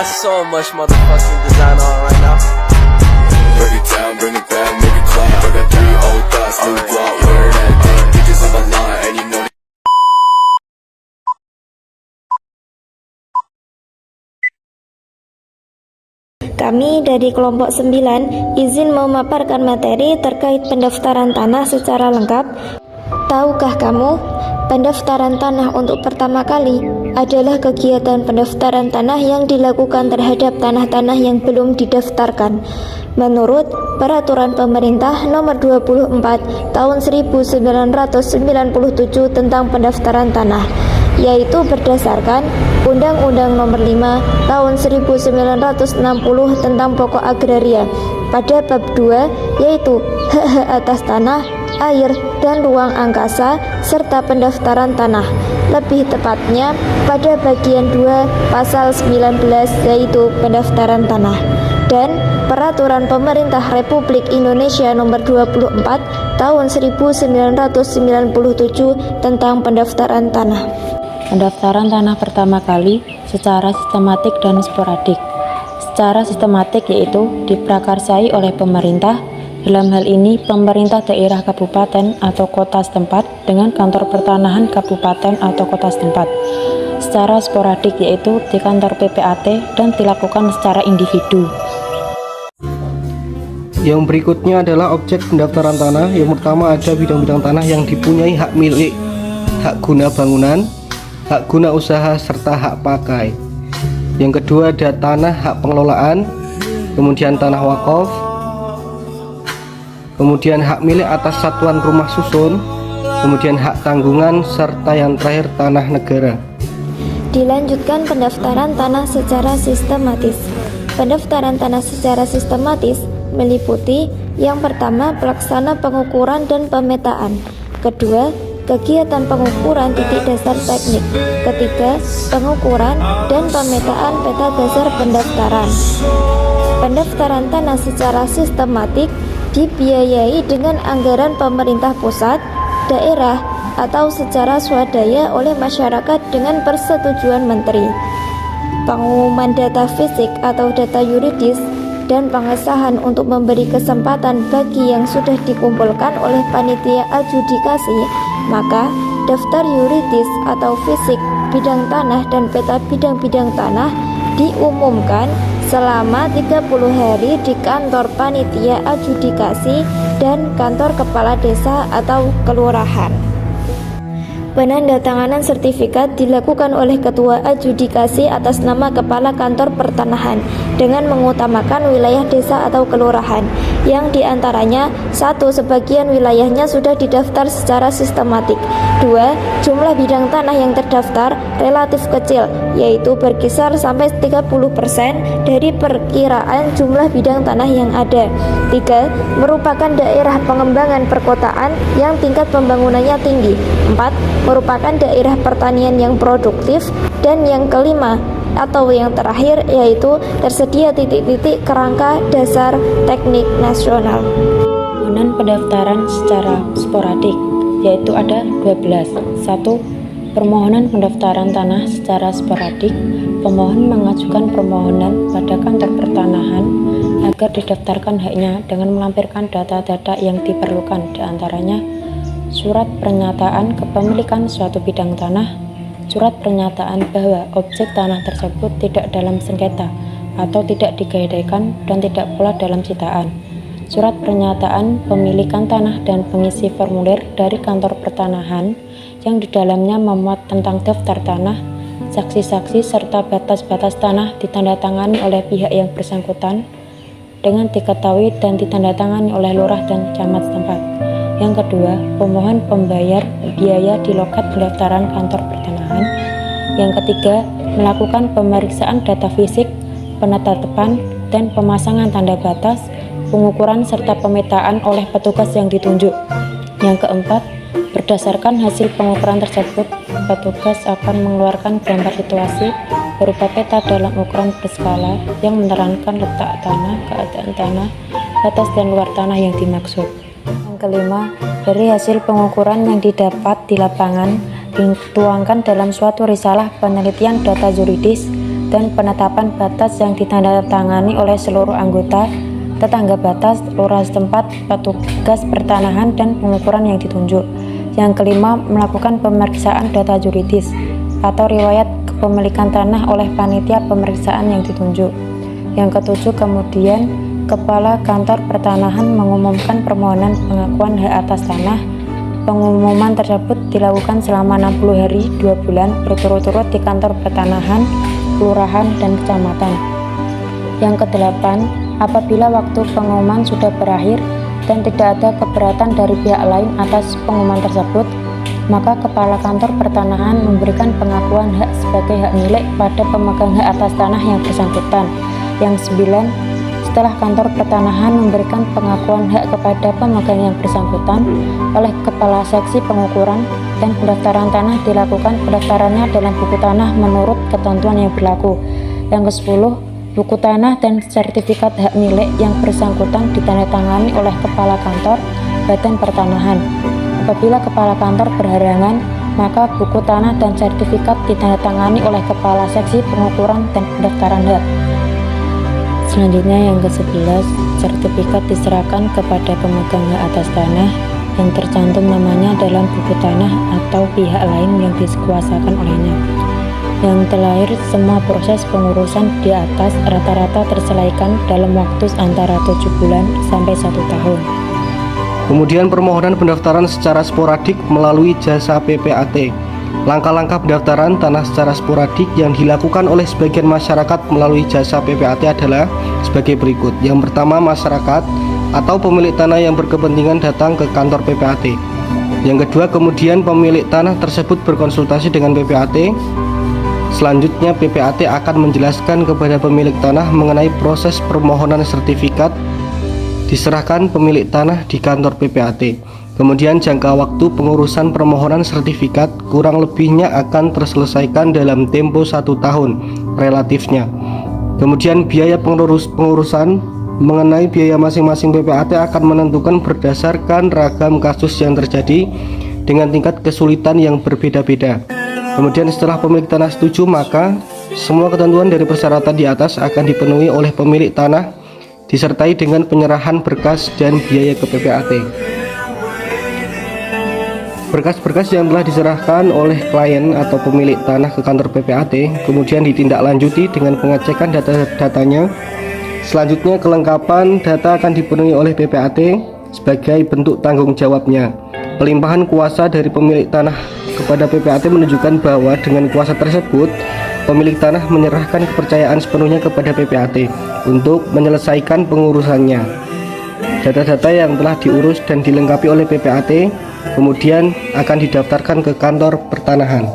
got so much motherfucking design on right now. Break it down, bring it back, make it clap. I got 3 old thoughts, new block, where that day. Bitches on my line, and you know. Kami dari kelompok 9 izin memaparkan materi terkait pendaftaran tanah secara lengkap. Tahukah kamu, pendaftaran tanah untuk pertama kali adalah kegiatan pendaftaran tanah yang dilakukan terhadap tanah-tanah yang belum didaftarkan. Menurut Peraturan Pemerintah Nomor 24 Tahun 1997 tentang pendaftaran tanah, yaitu berdasarkan Undang-Undang Nomor 5 Tahun 1960 tentang Pokok Agraria pada bab 2, yaitu hak-hak atas tanah, air, dan ruang angkasa serta pendaftaran tanah. Lebih tepatnya pada bagian 2 pasal 19, yaitu pendaftaran tanah, dan Peraturan Pemerintah Republik Indonesia Nomor 24 Tahun 1997 tentang pendaftaran tanah. Pendaftaran tanah pertama kali secara sistematik dan sporadik. Secara sistematik yaitu diprakarsai oleh pemerintah, dalam hal ini pemerintah daerah kabupaten atau kota setempat dengan kantor pertanahan kabupaten atau kota setempat. Secara sporadik yaitu di kantor PPAT dan dilakukan secara individu. Yang berikutnya adalah objek pendaftaran tanah. Yang pertama ada bidang-bidang tanah yang dipunyai hak milik, hak guna bangunan, hak guna usaha, serta hak pakai. Yang kedua ada tanah hak pengelolaan, kemudian tanah wakaf, kemudian hak milik atas satuan rumah susun, kemudian hak tanggungan, serta yang terakhir tanah negara. Dilanjutkan pendaftaran tanah secara sistematis. Pendaftaran tanah secara sistematis meliputi yang pertama pelaksana pengukuran dan pemetaan, kedua kegiatan pengukuran titik dasar teknik, ketiga pengukuran dan pemetaan peta dasar pendaftaran. Pendaftaran tanah secara sistematik dibiayai dengan anggaran pemerintah pusat, daerah, atau secara swadaya oleh masyarakat dengan persetujuan menteri. Pengumuman data fisik atau data yuridis dan pengesahan untuk memberi kesempatan bagi yang sudah dikumpulkan oleh panitia adjudikasi, maka daftar yuridis atau fisik bidang tanah dan peta bidang-bidang tanah diumumkan selama 30 hari di kantor panitia adjudikasi dan kantor kepala desa atau kelurahan. Penandatanganan sertifikat dilakukan oleh ketua adjudikasi atas nama kepala kantor pertanahan dengan mengutamakan wilayah desa atau kelurahan yang diantaranya: 1. Sebagian wilayahnya sudah didaftar secara sistematik. 2. Jumlah bidang tanah yang terdaftar relatif kecil, yaitu berkisar sampai 30% dari perkiraan jumlah bidang tanah yang ada. 3. Merupakan daerah pengembangan perkotaan yang tingkat pembangunannya tinggi. 4. Merupakan daerah pertanian yang produktif. Dan yang kelima atau yang terakhir yaitu tersedia titik-titik kerangka dasar teknik nasional. Permohonan pendaftaran secara sporadik yaitu ada 12. 1. Permohonan pendaftaran tanah secara sporadik. Pemohon mengajukan permohonan pada kantor pertanahan agar didaftarkan haknya dengan melampirkan data-data yang diperlukan, diantaranya surat pernyataan kepemilikan suatu bidang tanah, surat pernyataan bahwa objek tanah tersebut tidak dalam sengketa atau tidak digadaikan dan tidak pula dalam sitaan, surat pernyataan pemilikan tanah dan pengisi formulir dari kantor pertanahan yang di dalamnya memuat tentang daftar tanah, saksi-saksi serta batas-batas tanah ditandatangani oleh pihak yang bersangkutan dengan diketahui dan ditandatangani oleh lurah dan camat setempat. Yang kedua, pemohon pembayar biaya di loket pendaftaran kantor pertanahan. Yang ketiga, melakukan pemeriksaan data fisik, penetapan dan pemasangan tanda batas, pengukuran serta pemetaan oleh petugas yang ditunjuk. Yang keempat, berdasarkan hasil pengukuran tersebut, petugas akan mengeluarkan gambar situasi berupa peta dalam ukuran berskala yang menerangkan letak tanah, keadaan tanah, batas dan luar tanah yang dimaksud. Yang kelima, dari hasil pengukuran yang didapat di lapangan dituangkan dalam suatu risalah penelitian data yuridis dan penetapan batas yang ditandatangani oleh seluruh anggota, tetangga batas, lurah setempat, petugas pertanahan, dan pengukuran yang ditunjuk. Yang kelima, melakukan pemeriksaan data juridis atau riwayat kepemilikan tanah oleh panitia pemeriksaan yang ditunjuk. Yang ketujuh, kemudian Kepala Kantor Pertanahan mengumumkan permohonan pengakuan hak atas tanah. Pengumuman tersebut dilakukan selama 60 hari 2 bulan berturut-turut di kantor pertanahan, kelurahan, dan kecamatan. Yang kedelapan, apabila waktu pengumuman sudah berakhir dan tidak ada keberatan dari pihak lain atas pengumuman tersebut, maka Kepala Kantor Pertanahan memberikan pengakuan hak sebagai hak milik pada pemegang hak atas tanah yang bersangkutan. Yang 9, setelah Kantor Pertanahan memberikan pengakuan hak kepada pemegang yang bersangkutan oleh Kepala Seksi Pengukuran dan Pendaftaran Tanah, dilakukan pendaftarannya dalam buku tanah menurut ketentuan yang berlaku. Yang ke-10, buku tanah dan sertifikat hak milik yang bersangkutan ditandatangani oleh Kepala Kantor Badan Pertanahan. Apabila Kepala Kantor berhalangan, maka buku tanah dan sertifikat ditandatangani oleh Kepala Seksi Pengukuran dan Pendaftaran Hak. Selanjutnya yang ke-11, sertifikat diserahkan kepada pemegang hak atas tanah yang tercantum namanya dalam buku tanah atau pihak lain yang dikuasakan olehnya. Yang terakhir, semua proses pengurusan di atas rata-rata terselesaikan dalam waktu antara 7 bulan sampai 1 tahun. Kemudian permohonan pendaftaran secara sporadik melalui jasa PPAT. Langkah-langkah pendaftaran tanah secara sporadik yang dilakukan oleh sebagian masyarakat melalui jasa PPAT adalah sebagai berikut. Yang pertama, masyarakat atau pemilik tanah yang berkepentingan datang ke kantor PPAT. Yang kedua, kemudian pemilik tanah tersebut berkonsultasi dengan PPAT. Selanjutnya, PPAT akan menjelaskan kepada pemilik tanah mengenai proses permohonan sertifikat diserahkan pemilik tanah di kantor PPAT. Kemudian jangka waktu pengurusan permohonan sertifikat kurang lebihnya akan terselesaikan dalam tempo 1 tahun relatifnya. Kemudian biaya pengurusan mengenai biaya masing-masing PPAT akan menentukan berdasarkan ragam kasus yang terjadi dengan tingkat kesulitan yang berbeda-beda. Kemudian setelah pemilik tanah setuju, maka semua ketentuan dari persyaratan di atas akan dipenuhi oleh pemilik tanah disertai dengan penyerahan berkas dan biaya ke PPAT. Berkas-berkas yang telah diserahkan oleh klien atau pemilik tanah ke kantor PPAT kemudian ditindaklanjuti dengan pengecekan data-datanya. Selanjutnya, kelengkapan data akan dipenuhi oleh PPAT sebagai bentuk tanggung jawabnya. Pelimpahan kuasa dari pemilik tanah kepada PPAT menunjukkan bahwa dengan kuasa tersebut pemilik tanah menyerahkan kepercayaan sepenuhnya kepada PPAT untuk menyelesaikan pengurusannya. Data-data yang telah diurus dan dilengkapi oleh PPAT kemudian akan didaftarkan ke kantor pertanahan.